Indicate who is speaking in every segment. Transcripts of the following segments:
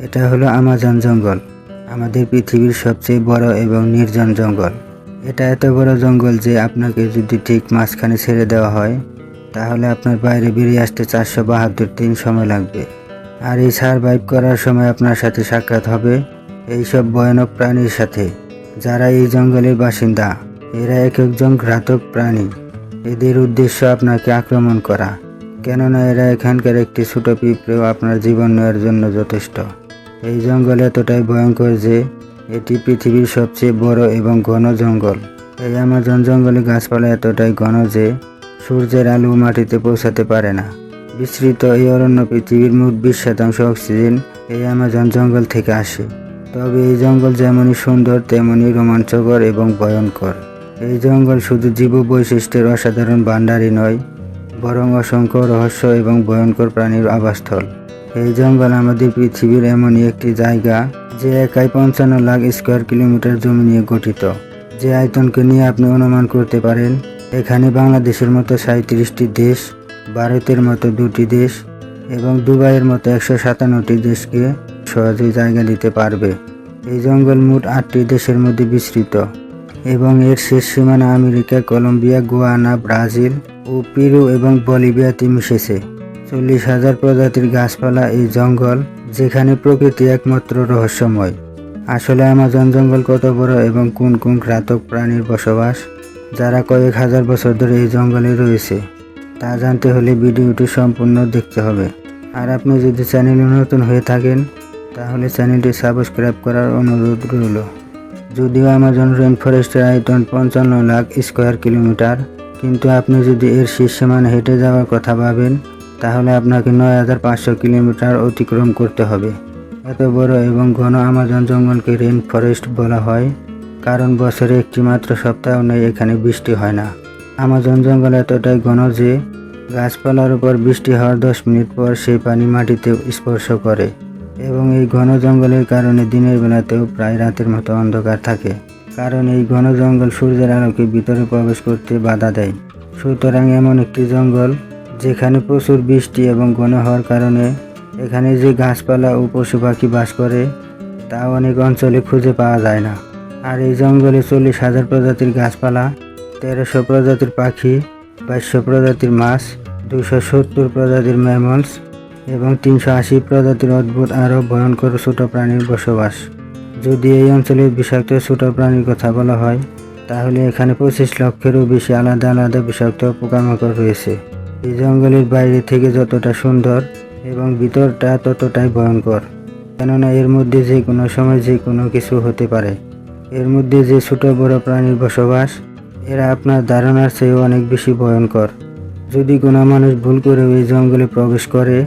Speaker 1: এটা হলো আমাজন জঙ্গল, আমাদের পৃথিবীর সবচেয়ে বড় এবং নির্জন জঙ্গল। এটা এত বড় জঙ্গল যে আপনাকে যদি ঠিক মাঝখানে ছেড়ে দেওয়া হয় তাহলে আপনার বাইরে বেরিয়ে আসতে 472 দিন সময় লাগবে। আর এই সারভাইভ করার সময় আপনার সাথে সাক্ষাৎ হবে এইসব ভয়ানক প্রাণীর সাথে, যারা এই জঙ্গলের বাসিন্দা। এরা এক একজন ঘাতক প্রাণী। এদের উদ্দেশ্য আপনাকে আক্রমণ করা, কেননা এরা এখানকার একটি ছোট পিঁপড়েও আপনার জীবন নেওয়ার জন্য যথেষ্ট। এই জঙ্গল এতটাই ভয়ঙ্কর যে এটি পৃথিবীর সবচেয়ে বড় এবং ঘন জঙ্গল। এই আমাজন জঙ্গলে গাছপালা এতটাই ঘন যে সূর্যের আলো মাটিতে পৌঁছাতে পারে না। বিস্তৃত এই অরণ্য পৃথিবীর মোট 20% অক্সিজেন এই আমাজন জঙ্গল থেকে আসে। তবে এই জঙ্গল যেমনই সুন্দর তেমনই রোমাঞ্চকর এবং ভয়ঙ্কর। এই জঙ্গল শুধু জীব বৈশিষ্ট্যের অসাধারণ ভাণ্ডারই নয়, বরং অসংখ্য রহস্য এবং ভয়ঙ্কর প্রাণীর আবাসস্থল। এই জঙ্গল আমাদের পৃথিবীর এমনই একটি জায়গা যে একাই 55 লাখ স্কোয়ার কিলোমিটার জমি নিয়ে গঠিত। যে আয়তনকে নিয়ে আপনি অনুমান করতে পারেন এখানে বাংলাদেশের মতো 37টি দেশ, ভারতের মতো 2টি দেশ এবং দুবাইয়ের মতো 157টি দেশকে সহজেই জায়গা দিতে পারবে। এই জঙ্গল মোট 8টি দেশের মধ্যে বিস্তৃত এবং এর শেষ সীমানা আমেরিকা, কলম্বিয়া, গুয়ানা, ব্রাজিল ও পেরু এবং বলিভিয়াতে মিশেছে। 40,000 প্রজাতির গাছপালা এই জঙ্গল, যেখানে প্রকৃতি একমাত্র রহস্যময়। আসলে আমাজন জঙ্গল কত বড় এবং কোন কোন ঘাতক প্রাণীর বসবাস, যারা কয়েক হাজার বছর ধরে এই জঙ্গলে রয়েছে, তা জানতে হলে ভিডিওটি সম্পূর্ণ দেখতে হবে। আর আপনি যদি চ্যানেলে নতুন হয়ে থাকেন তাহলে চ্যানেলটি সাবস্ক্রাইব করার অনুরোধ রইল। যদিও আমাজন রেইন ফরেস্টের আয়তন 55 লাখ স্কোয়ার কিলোমিটার, কিন্তু আপনি যদি এর শীর্ষমানে হেঁটে যাওয়ার কথা ভাবেন তাহলে আপনাকে 9,500 কিলোমিটার অতিক্রম করতে হবে। এত বড় এবং ঘন আমাজন জঙ্গলকে রেইন ফরেস্ট বলা হয় কারণ বছরে একটি মাত্র সপ্তাহ নেই এখানে বৃষ্টি হয় না। আমাজন জঙ্গল এতটাই ঘন যে গাছপালার উপর বৃষ্টি হওয়ার 10 মিনিট পর সেই পানি মাটিতে স্পর্শ করে এবং এই ঘন জঙ্গলের কারণে দিনের বেলাতেও প্রায় রাতের মতো অন্ধকার থাকে, কারণ এই ঘন জঙ্গল সূর্যের আলোকে ভিতরে প্রবেশ করতে বাধা দেয়। সুতরাং এমন একটি জঙ্গল যেখানে প্রচুর বৃষ্টি এবং ঘন হওয়ার কারণে এখানে যে গাছপালা ও পশু পাখি বাস করে তা অনেক অঞ্চলে খুঁজে পাওয়া যায় না। আর এই জঙ্গলে 40,000 প্রজাতির গাছপালা, 1300 প্রজাতির পাখি, 2200 প্রজাতির মাছ, 270 প্রজাতির ম্যামলস এবং 380 প্রজাতির অদ্ভুত আরও ভয়ঙ্কর ছোট প্রাণীর বসবাস। যদি এই অঞ্চলের বিষাক্ত ছোট প্রাণীর কথা বলা হয় তাহলে এখানে 25 লক্ষেরও বেশি আলাদা আলাদা বিষাক্ত পোকামাকড় রয়েছে। এই জঙ্গলের বাইরে থেকে যতটা সুন্দর এবং ভিতরটা ততটাই ভয়ঙ্কর, কেননা এর মধ্যে যে কোনো সময় যে কোনো কিছু হতে পারে। এর মধ্যে যে ছোট বড় প্রাণীর বসবাস, এরা আপনার ধারণার চেয়েও অনেক বেশি ভয়ঙ্কর। যদি কোনো মানুষ ভুল করে এই জঙ্গলে প্রবেশ করে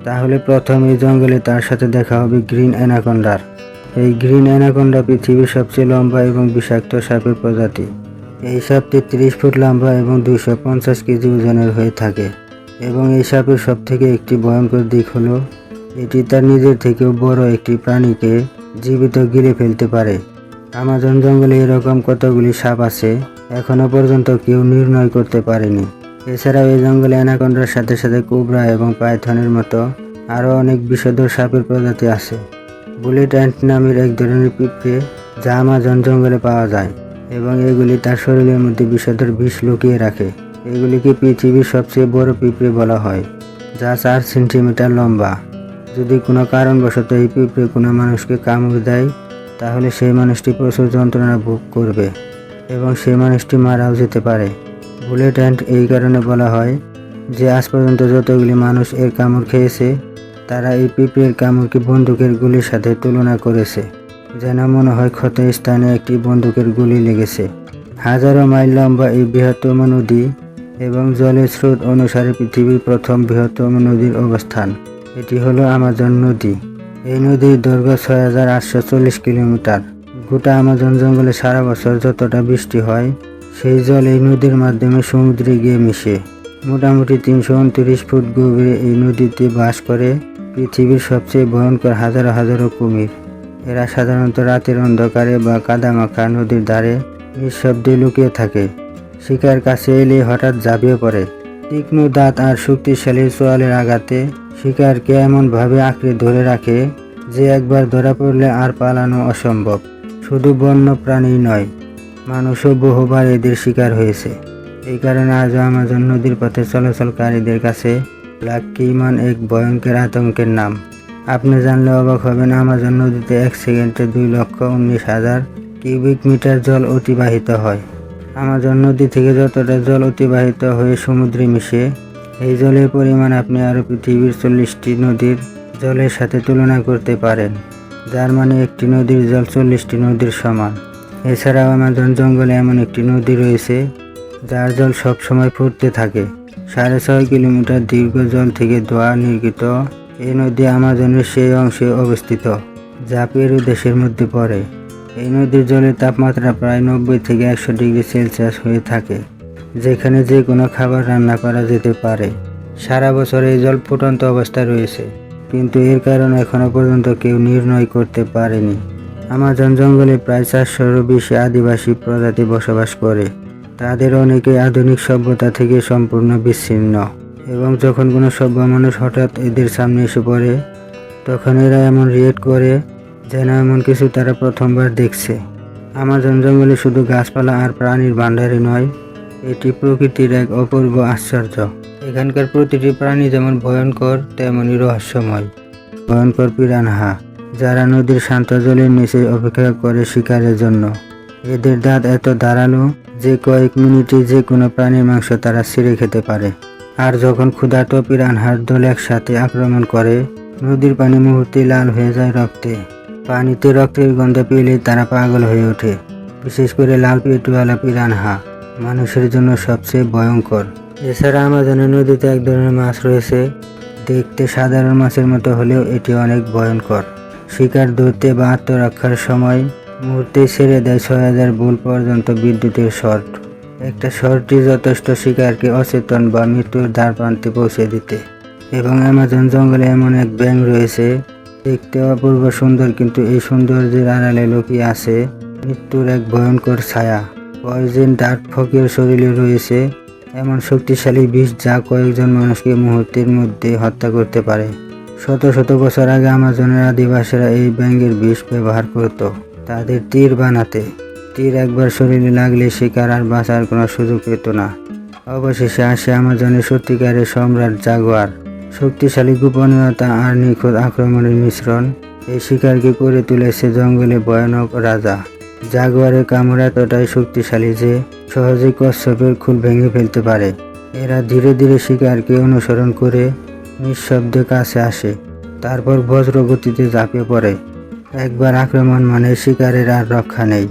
Speaker 1: তাহলে প্রথম এই জঙ্গলে তার সাথে দেখা হবে গ্রিন অ্যানাকোন্ডার। এই গ্রিন অ্যানাকোন্ডা পৃথিবীর সবচেয়ে লম্বা এবং বিষাক্ত সাপের প্রজাতি। এই সাপ 33 ফুট লম্বা এবং 250 কেজি ওজনের হয়ে থাকে এবং এই সাপের সবথেকে একটি ভয়ঙ্কর দিক হলো এটি তার নিজের থেকেও বড় একটি প্রাণীকে জীবিত গিলে ফেলতে পারে। আমাজন জঙ্গলে এরকম কতগুলি সাপ আছে এখনো পর্যন্ত কেউ নির্ণয় করতে পারেনি। এছাড়াও এই জঙ্গলে অ্যানাকোন্ডার সাথে সাথে কোবরা এবং পাইথনের মতো আরও অনেক বিষধর সাপের প্রজাতি আছে। বুলেট অ্যান্ট নামের এক ধরনের পিঁপড়ে যা আমাজন জঙ্গলে পাওয়া যায় এবং এগুলি তার শরীরের মধ্যে বিষধর বিষ লুকিয়ে রাখে। এগুলিকে পৃথিবীর সবচেয়ে বড় পিঁপড়ে বলা হয়, যা 4 সেন্টিমিটার লম্বা। যদি কোনো কারণবশত এই পিঁপড়ে কোনো মানুষকে কামড় দেয় তাহলে সেই মানুষটি প্রচুর যন্ত্রণা ভোগ করবে এবং সেই মানুষটি মারাও যেতে পারে। বুলেট অ্যান্ট এই কারণে বলা হয় যে আজ পর্যন্ত যতগুলি মানুষ এর কামড় খেয়েছে তারা এই পিঁপড়ের কামড়কে বন্দুকের গুলির সাথে তুলনা করেছে, যেন মনে হয় ক্ষত স্থানে একটি বন্দুকের গুলি লেগেছে। হাজারো মাইল লম্বা এই বৃহত্তম নদী এবং জলের স্রোত অনুসারে পৃথিবীর প্রথম বৃহত্তম নদীর অবস্থান এটি হলো আমাজন নদী। এই নদীর দৈর্ঘ্য 6,840 কিলোমিটার। গোটা আমাজন জঙ্গলে সারা বছর যতটা বৃষ্টি হয় সেই জল এই নদীর মাধ্যমে সমুদ্রে গিয়ে মিশে। মোটামুটি 329 ফুট গভীরে এই নদীতে বাস করে পৃথিবীর সবচেয়ে ভয়ঙ্কর হাজারো হাজারো কুমির। এরা সাধারণত রাতের অন্ধকারে বা কাদামাখা নদীর ধারে নিঃশব্দে লুকিয়ে থাকে। শিকার কাছে এলে হঠাৎ ঝাঁপিয়ে পড়ে। তীক্ষ্ণ দাঁত আর শক্তিশালী চোয়ালের আঘাতে শিকারকে এমনভাবে আঁকড়ে ধরে রাখে যে একবার ধরা পড়লে আর পালানো অসম্ভব। শুধু বন্য প্রাণী নয়, মানুষও বহুবার এদের শিকার হয়েছে। এই কারণে আজও আমাজন নদীর পথে চলাচলকারীদের কাছে ব্ল্যাক কেইমান এক ভয়ঙ্কর আতঙ্কের নাম। আপনি জানলে অবাক হবেন, আমাজন নদীতে 1 সেকেন্ডে 2,19,000 কিউবিক মিটার জল অতিবাহিত হয়। আমাজন নদী থেকে যতটা জল অতিবাহিত হয়ে সমুদ্রে মিশে, এই জলের পরিমাণ আপনি আরও পৃথিবীর 40টি নদীর জলের সাথে তুলনা করতে পারেন, যার মানে একটি নদীর জল 40টি নদীর সমান। এছাড়াও আমাজন জঙ্গলে এমন একটি নদী রয়েছে যার জল সবসময় ফুটতে থাকে। 6.5 কিলোমিটার দীর্ঘ জল থেকে ধোঁয়া নির্গত এই নদী আমাজনের সেই অংশে অবস্থিত যা পেরু দেশের মধ্যে পড়ে। এই নদীর জলের তাপমাত্রা প্রায় 90 থেকে 100 ডিগ্রি সেলসিয়াস হয়ে থাকে, যেখানে যে কোনো খাবার রান্না করা যেতে পারে। সারা বছর এই জল ফুটন্ত অবস্থায় রয়েছে, কিন্তু এর কারণ এখনো পর্যন্ত কেউ নির্ণয় করতে পারেনি। আমাজন জঙ্গলে প্রায় 400-এরও বেশি আদিবাসী প্রজাতি বসবাস করে। তাদের অনেকেই আধুনিক সভ্যতা থেকে সম্পূর্ণ বিচ্ছিন্ন, এবং যখন কোনো সভ্য মানুষ হঠাৎ এদের সামনে এসে পড়ে, তখন এরা এমন রিয়েক্ট করে যেন এমন কিছু তারা প্রথমবার দেখছে। আমাজন জঙ্গলে শুধু গাছপালা আর প্রাণীর ভাণ্ডারই নয়, এটি প্রকৃতির এক অপূর্ব আশ্চর্য। এখানকার প্রতিটি প্রাণী যেমন ভয়ঙ্কর, তেমনই রহস্যময়। ভয়ঙ্কর পিরানহা, যারা নদীর শান্ত জলের নিচে অপেক্ষা করে শিকারের জন্য। এদের দাঁত এত ধারালো যে কয়েক মিনিটে যে কোনো প্রাণীর মাংস তারা ছিঁড়ে খেতে পারে। আর যখন ক্ষুধার্ত পিরানহার দল একসাথে আক্রমণ করে, নদীর পানি মুহূর্তেই লাল হয়ে যায় রক্তে। পানিতে রক্তের গন্ধ পেলেই তারা পাগল হয়ে ওঠে। বিশেষ করে লাল পেটওয়ালা পিরানহা মানুষের জন্য সবচেয়ে ভয়ঙ্কর। এছাড়া আমাজনের নদীতে এক ধরনের মাছ রয়েছে, দেখতে সাধারণ মাছের মতো হলেও এটি অনেক ভয়ঙ্কর। শিকার ধরতে বা আত্মরক্ষার সময় মুহূর্তেই ছেড়ে দেয় 6000 ভোল্ট পর্যন্ত বিদ্যুতের শর্ট। একটা শর্টই যথেষ্ট শিকারকে অচেতন বা মৃত্যুর দ্বার প্রান্তে পৌঁছে দিতে। এবং আমাজন জঙ্গলে এমন এক ব্যাঙ রয়েছে, দেখতে অপূর্ব সুন্দর, কিন্তু এই সৌন্দর্যের আড়ালে লুকিয়ে আছে মৃত্যুর এক ভয়ঙ্কর ছায়া। পয়জন ডার্ট ফকের শরীরে রয়েছে এমন শক্তিশালী বিষ যা কয়েকজন মানুষকে মুহূর্তের মধ্যে হত্যা করতে পারে। শত শত বছর আগে আমাজনের আদিবাসীরা এই ব্যাঙের বিষ ব্যবহার করত তাদের তীর বানাতে। তীর একবার শরীরে লাগলে শিকার আর বাঁচার কোনো সুযোগ পেত না। অবশেষে আসে আমাজনের সত্যিকারের সম্রাট জাগুয়ার। শক্তিশালী গোপনীয়তা আর নিখুঁত আক্রমণের মিশ্রণ এই শিকারকে করে তুলেছে জঙ্গলে ভয়ানক রাজা। জাগুয়ারের কামড় এতটাই শক্তিশালী যে সহজেই কচ্ছপের খুল ভেঙে ফেলতে পারে। এরা ধীরে ধীরে শিকারকে অনুসরণ করে নিঃশব্দে কাছে আসে, তারপর বজ্র গতিতে ঝাঁপিয়ে পড়ে। একবার আক্রমণ মানে শিকারের আর রক্ষা নেই।